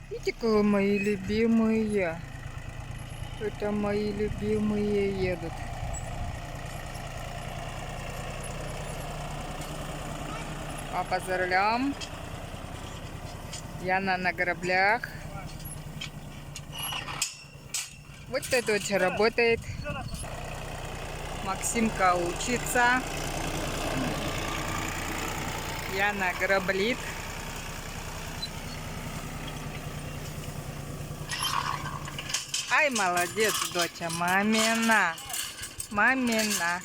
Видите-ка, мои любимые. Это мои любимые едут. Папа за рулем. Яна на граблях. Вот эта дочь работает. Максимка учится. Яна граблит. Ай, молодец, доча, мамина. Мамина.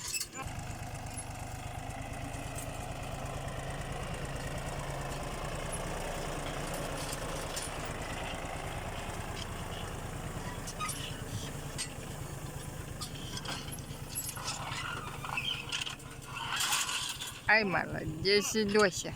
Ай, молодец, Лёся.